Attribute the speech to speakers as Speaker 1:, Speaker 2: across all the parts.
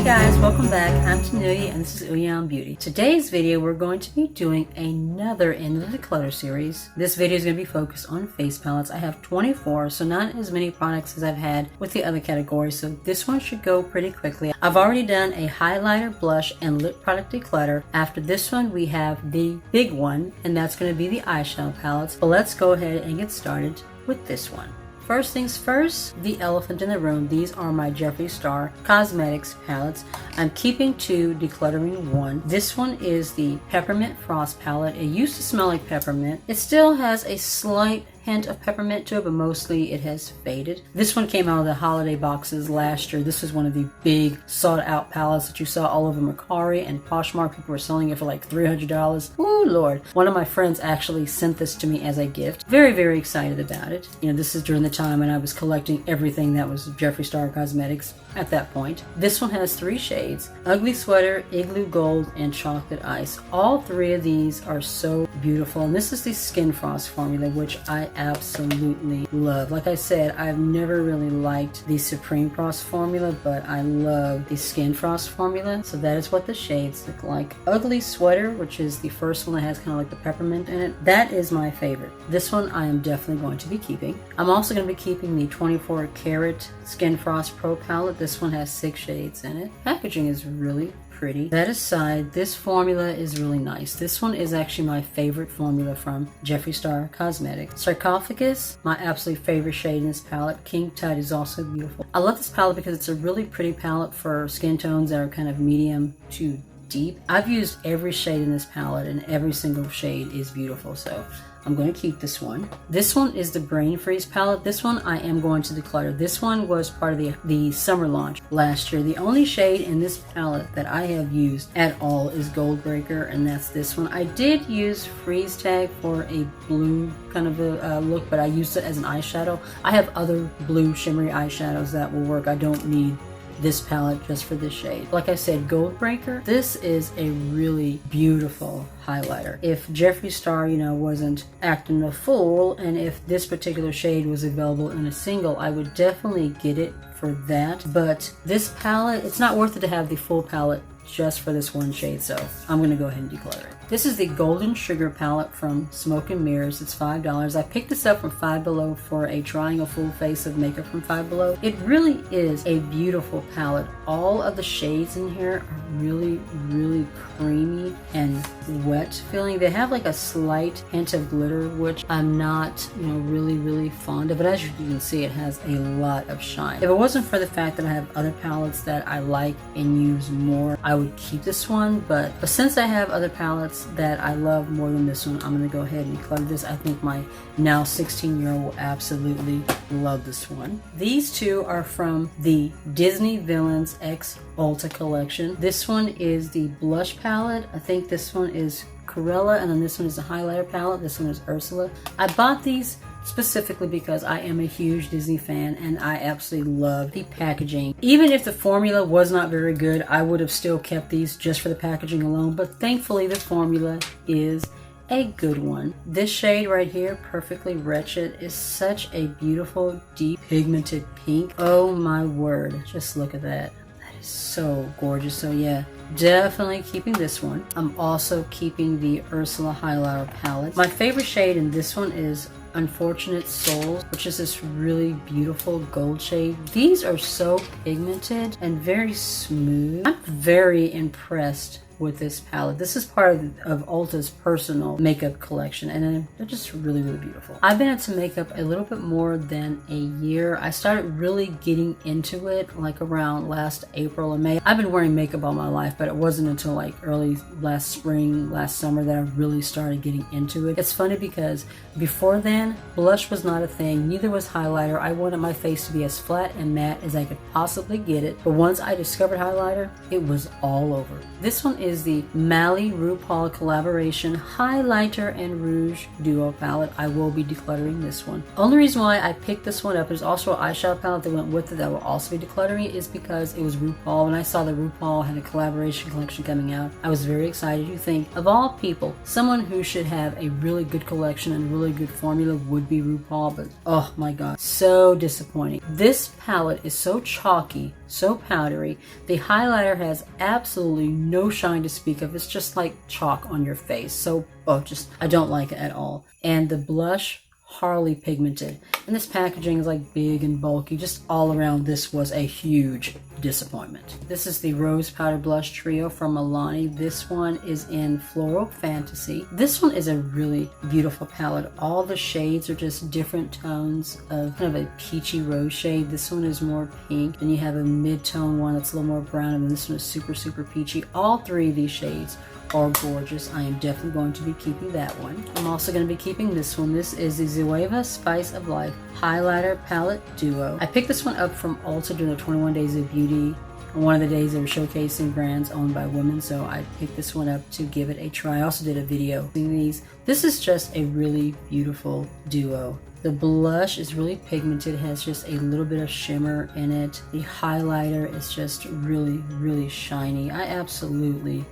Speaker 1: guys, welcome back. I'm Tanealyakimbeauty and this is Beauty. Today's video we're going to be doing another in the Declutter series. This video is going to be focused on face palettes. I have 24, so not as many products as I've had with the other categories, so this one should go pretty quickly. I've already done a highlighter, blush, and lip product declutter. After this one we have the big one, and that's going to be the eyeshadow palettes. But let's go ahead and get started with this one. First things first, the elephant in the room. These are my Jeffree Star Cosmetics palettes. I'm keeping 2, decluttering 1. This one is the Peppermint Frost palette. It used to smell like peppermint. It still has a slight hint of peppermint to it, but mostly it has faded. This one came out of the holiday boxes last year. This is one of the big sought out palettes that you saw all over Mercari and Poshmark. People were selling it for like $300. Ooh, Lord. One of my friends actually sent this to me as a gift. Very, very excited about it. You know, this is during the time when I was collecting everything that was Jeffree Star Cosmetics at that point. This one has 3 shades: Ugly Sweater, Igloo Gold, and Chocolate Ice. All 3 of these are so beautiful, and this is the Skin Frost formula, which I absolutely love. Like I said, I've never really liked the Supreme Frost formula, but I love the Skin Frost formula. So that is what the shades look like. Ugly Sweater, which is the first one that has kind of like the peppermint in it, that is my favorite. This one I am definitely going to be keeping. I'm also going to be keeping the 24 karat Skin Frost Pro palette. This one has 6 shades in it. Packaging is really pretty. That aside, this formula is really nice. This one is actually my favorite formula from Jeffree Star Cosmetics. Sarcophagus, my absolute favorite shade in this palette. King Tut is also beautiful. I love this palette because it's a really pretty palette for skin tones that are kind of medium to deep. I've used every shade in this palette and every single shade is beautiful, so I'm going to keep this one. This one is the Brain Freeze palette. This one I am going to declutter. This one was part of the summer launch last year. The only shade in this palette that I have used at all is Gold Breaker, and that's this one. I did use Freeze Tag for a blue kind of a look, but I used it as an eyeshadow. I have other blue shimmery eyeshadows that will work. I don't need this palette just for this shade. Like I said, Gold Breaker, this is a really beautiful highlighter. If Jeffree Star, you know, wasn't acting a fool, and if this particular shade was available in a single, I would definitely get it for that. But this palette, it's not worth it to have the full palette just for this one shade, so I'm gonna go ahead and declutter it. This is the Golden Sugar palette from Smoke and Mirrors. It's $5. I picked this up from Five Below for a trying a full face of makeup from Five Below. It really is a beautiful palette. All of the shades in here are really, really creamy and wet feeling. They have like a slight hint of glitter, which I'm not, you know, really fond of, but as you can see, it has a lot of shine. If it wasn't for the fact that I have other palettes that I like and use more, I would keep this one, but since I have other palettes that I love more than this one, I'm going to go ahead and declutter this. I think my now 16-year-old will absolutely love this one. These 2 are from the Disney Villains X Ulta collection. This one is the blush palette. I think this one is Corella, and then this one is the highlighter palette. This one is Ursula. I bought these specifically because I am a huge Disney fan and I absolutely love the packaging. Even if the formula was not very good, I would have still kept these just for the packaging alone, but thankfully the formula is a good one. This shade right here, Perfectly Wretched, is such a beautiful, deep, pigmented pink. Oh my word, just look at that. That is so gorgeous. So yeah, definitely keeping this one. I'm also keeping the Ursula highlighter palette. My favorite shade in this one is Unfortunate Souls, which is this really beautiful gold shade. These are so pigmented and very smooth. I'm very impressed with this palette. This is part of Ulta's personal makeup collection, and they're just really beautiful. I've been into makeup a little bit more than a year. I started really getting into it like around last April or May. I've been wearing makeup all my life, but it wasn't until like early last spring, last summer that I really started getting into it. It's funny because before then, blush was not a thing, neither was highlighter. I wanted my face to be as flat and matte as I could possibly get it, but once I discovered highlighter, it was all over. This one is the Mally RuPaul Collaboration Highlighter and Rouge Duo Palette. I will be decluttering this one. Only reason why I picked this one up, there's also an eyeshadow palette that went with it that will also be decluttering, is because it was RuPaul. When I saw that RuPaul had a collaboration collection coming out, I was very excited. You think, of all people, someone who should have a really good collection and really good formula would be RuPaul, but oh my god, so disappointing. This palette is so chalky, so powdery. The highlighter has absolutely no shine to speak of. It's just like chalk on your face. So, I don't like it at all. And the blush, hardly pigmented. And this packaging is like big and bulky. Just all around, this was a huge disappointment. This is the Rose Powder Blush Trio from Milani. This one is in Floral Fantasy. This one is a really beautiful palette. All the shades are just different tones of kind of a peachy rose shade. This one is more pink. Then you have a mid-tone one that's a little more brown, and this one is super, super peachy. All three of these shades are gorgeous. I am definitely going to be keeping that one. I'm also going to be keeping this one. This is the Zoeva Spice of Life Highlighter Palette Duo. I picked this one up from Ulta during the 21 Days of Beauty. One of the days they were showcasing brands owned by women, so I picked this one up to give it a try. I also did a video in these. This is just a really beautiful duo. The blush is really pigmented, it has just a little bit of shimmer in it. The highlighter is just really, really shiny. I absolutely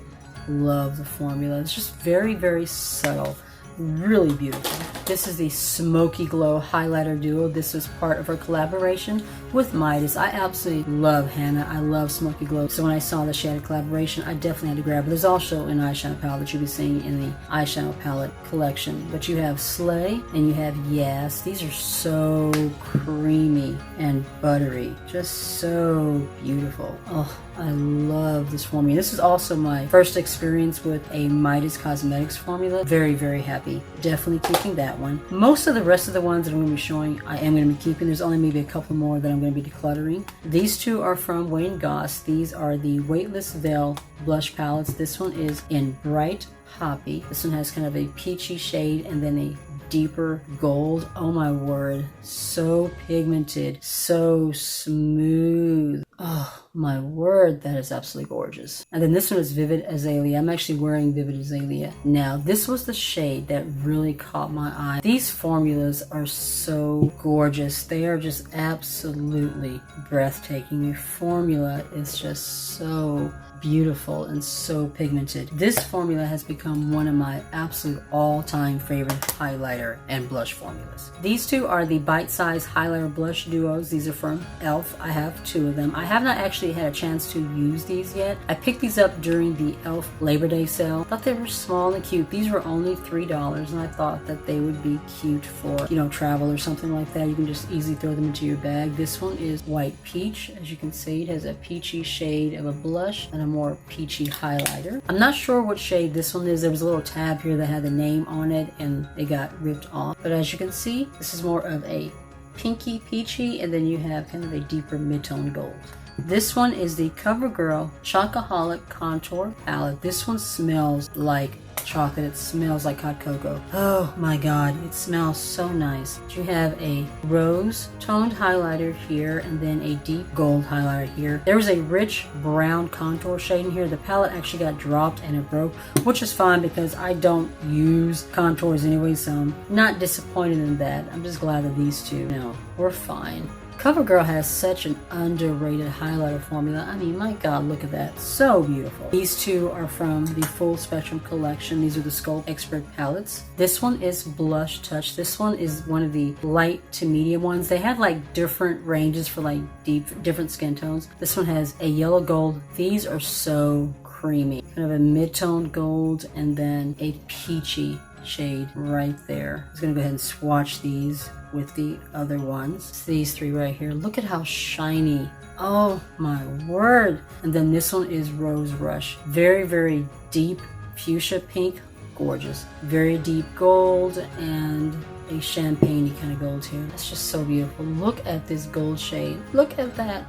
Speaker 1: love the formula. It's just very, very subtle. Really beautiful. This is the Smoky Glow Highlighter Duo. This was part of her collaboration with Midas. I absolutely love Hannah. I love Smoky Glow. So when I saw that she had a collaboration, I definitely had to grab it. There's also an eyeshadow palette that you'll be seeing in the eyeshadow palette collection. But you have Slay and you have Yes. These are so creamy and buttery. Just so beautiful. Oh, I love this formula. This is also my first experience with a Midas Cosmetics formula. Very, very happy. Definitely keeping that one. Most of the rest of the ones that I'm going to be showing, I am going to be keeping. There's only maybe a couple more that I'm going to be decluttering. These two are from Wayne Goss. These are the Weightless Veil blush palettes. This one is in Bright Poppy. This one has kind of a peachy shade and then a deeper gold. Oh my word, so pigmented, so smooth. Oh my word, that is absolutely gorgeous. And then this one is Vivid Azalea. I'm actually wearing Vivid Azalea now. This was the shade that really caught my eye. These formulas are so gorgeous. They are just absolutely breathtaking. The formula is just so beautiful and so pigmented. This formula has become one of my absolute all-time favorite highlighter and blush formulas. These two are the bite-sized highlighter blush duos. These are from e.l.f. I have two of them. I have not actually had a chance to use these yet. I picked these up during the e.l.f. Labor Day sale. Thought they were small and cute. These were only $3 and I thought that they would be cute for, you know, travel or something like that. You can just easily throw them into your bag. This one is White Peach. As you can see, it has a peachy shade of a blush and a more peachy highlighter. I'm not sure what shade this one is. There was a little tab here that had the name on it and it got ripped off. But as you can see, this is more of a pinky peachy, and then you have kind of a deeper mid-tone gold. This one is the CoverGirl Chocoholic Contour Palette. This one smells like chocolate. It smells like hot cocoa. Oh my god, it smells so nice. You have a rose toned highlighter here and then a deep gold highlighter here. There was a rich brown contour shade in here. The palette actually got dropped and it broke, which is fine because I don't use contours anyway, so I'm not disappointed in that. I'm just glad that these two, you know, were fine. CoverGirl has such an underrated highlighter formula. I mean, my god, look at that. So beautiful. These two are from the Full Spectrum collection. These are the Sculpt Expert palettes. This one is Blush Touch. This one is one of the light to medium ones. They have like different ranges for like different skin tones. This one has a yellow gold. These are so creamy. Kind of a mid-tone gold and then a peachy shade right there. I'm just gonna go ahead and swatch these with the other ones. It's these three right here. Look at how shiny. Oh my word. And then this one is Rose Rush. Very, very deep fuchsia pink. Gorgeous. Very deep gold and a champagne-y kind of gold here. That's just so beautiful. Look at this gold shade. Look at that.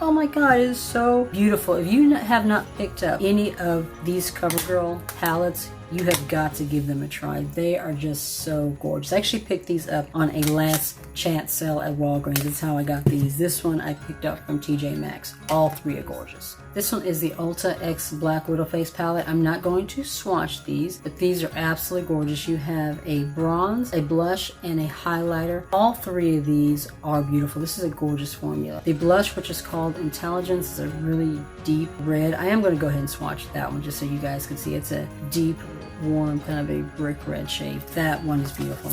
Speaker 1: Oh my god, it is so beautiful. If you have not picked up any of these CoverGirl palettes, you have got to give them a try. They are just so gorgeous. I actually picked these up on a last chance sale at Walgreens. That's how I got these. This one I picked up from TJ Maxx. All three are gorgeous. This one is the Ulta X Black Widow Face Palette. I'm not going to swatch these, but these are absolutely gorgeous. You have a bronze, a blush, and a highlighter. All three of these are beautiful. This is a gorgeous formula. The blush, which is called Intelligence, is a really deep red. I am going to go ahead and swatch that one just so you guys can see. It's a deep, warm, kind of a brick red shade. That one is beautiful.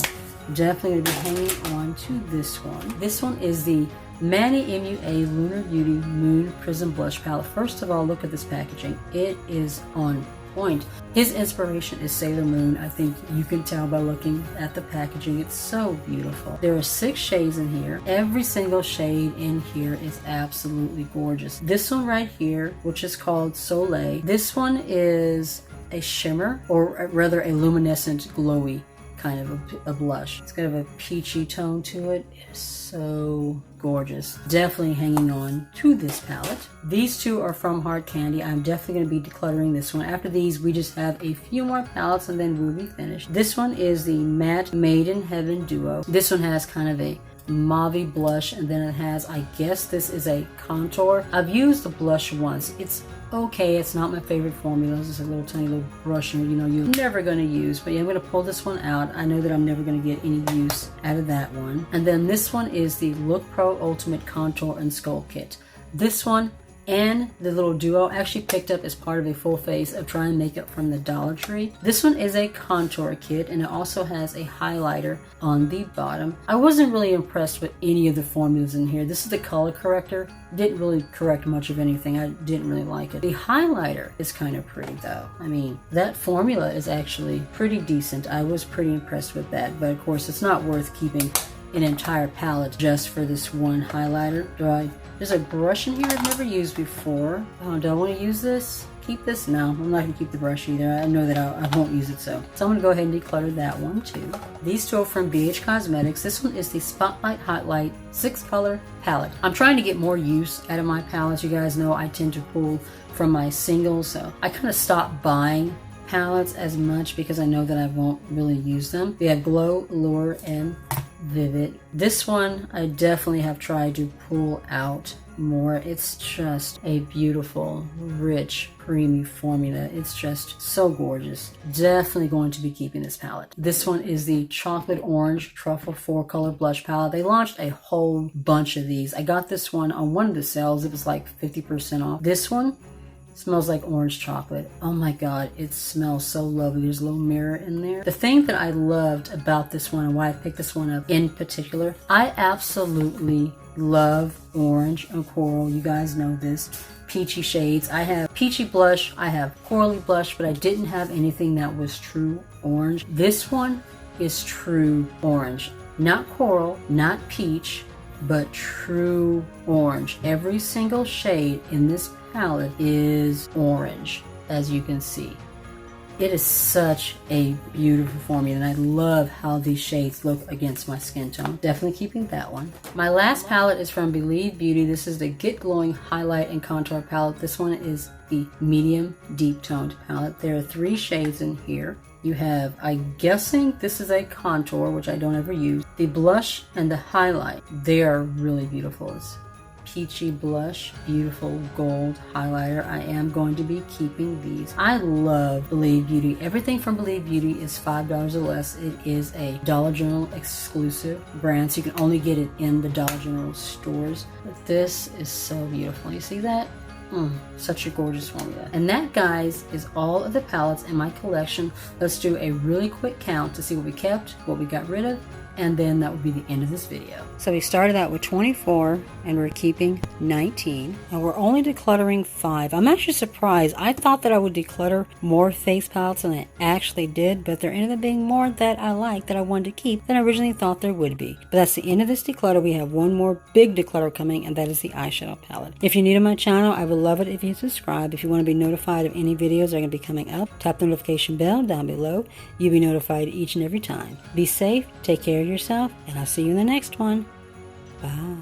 Speaker 1: Definitely going to be hanging on to this one. This one is the Manny MUA Lunar Beauty Moon Prism Blush Palette. First of all, look at this packaging. It is on point. His inspiration is Sailor Moon. I think you can tell by looking at the packaging. It's so beautiful. There are 6 shades in here. Every single shade in here is absolutely gorgeous. This one right here, which is called Soleil, this one is a shimmer, or rather a luminescent glowy kind of a blush. It's kind of a peachy tone to it. It's so gorgeous. Definitely hanging on to this palette. These two are from Hard Candy. I'm definitely going to be decluttering this one. After these, we just have a few more palettes and then we'll be finished. This one is the Matte Made in Heaven Duo. This one has kind of a mauve blush, and then it has, I guess this is a contour. I've used the blush once. It's okay. It's not my favorite formula. This is a little tiny little brush, and you know you're never going to use. But yeah, I'm going to pull this one out. I know that I'm never going to get any use out of that one. And then this one is the Look Pro Ultimate Contour and Sculpt Kit. This one and the little duo actually picked up as part of a full face of Try and Makeup from the Dollar Tree. This one is a contour kit, and it also has a highlighter on the bottom. I wasn't really impressed with any of the formulas in here. This is the color corrector. Didn't really correct much of anything. I didn't really like it. The highlighter is kind of pretty though. I mean, that formula is actually pretty decent. I was pretty impressed with that, but of course it's not worth keeping an entire palette just for this one highlighter. There's a brush in here I've never used before. Oh, do I want to use this? Keep this? No, I'm not going to keep the brush either. I know that I won't use it, so I'm going to go ahead and declutter that one too. These two are from Beige Cosmetics. This one is the Spotlight Highlight 6-color palette. I'm trying to get more use out of my palettes. You guys know I tend to pull from my singles, so I kind of stopped buying palettes as much because I know that I won't really use them. We have Glow, Allure, and Vivid. This one I definitely have tried to pull out more. It's just a beautiful, rich, creamy formula. It's just so gorgeous. Definitely going to be keeping this palette. This one is the Chocolate Orange Truffle 4-color blush palette. They launched a whole bunch of these. I got this one on one of the sales. It was like 50% off. This one smells like orange chocolate. Oh my god, it smells so lovely. There's a little mirror in there. The thing that I loved about this one and why I picked this one up in particular, I absolutely love orange and coral. You guys know this. Peachy shades. I have peachy blush, I have corally blush, but I didn't have anything that was true orange. This one is true orange. Not coral, not peach, but true orange. Every single shade in this palette is orange, as you can see. It is such a beautiful formula, and I love how these shades look against my skin tone. Definitely keeping that one. My last palette is from Believe Beauty. This is the Get Glowing Highlight and Contour palette. This one is the medium deep toned palette. There are 3 shades in here. You have, I'm guessing this is a contour, which I don't ever use. The blush and the highlight, they are really beautiful. It's peachy blush, beautiful gold highlighter. I am going to be keeping these. I love Believe Beauty. Everything from Believe Beauty is $5 or less. It is a Dollar General exclusive brand, so you can only get it in the Dollar General stores. But this is so beautiful. You see that? Such a gorgeous formula. And that, guys, is all of the palettes in my collection. Let's do a really quick count to see what we kept, what we got rid of, and then that would be the end of this video. So we started out with 24 and we're keeping 19. And we're only decluttering 5. I'm actually surprised. I thought that I would declutter more face palettes than I actually did, but there ended up being more that I like that I wanted to keep than I originally thought there would be. But that's the end of this declutter. We have one more big declutter coming, and that is the eyeshadow palette. If you're new to my channel, I would love it if you subscribe. If you want to be notified of any videos that are going to be coming up, tap the notification bell down below. You'll be notified each and every time. Be safe, take care of yourself, and I'll see you in the next one. Bye.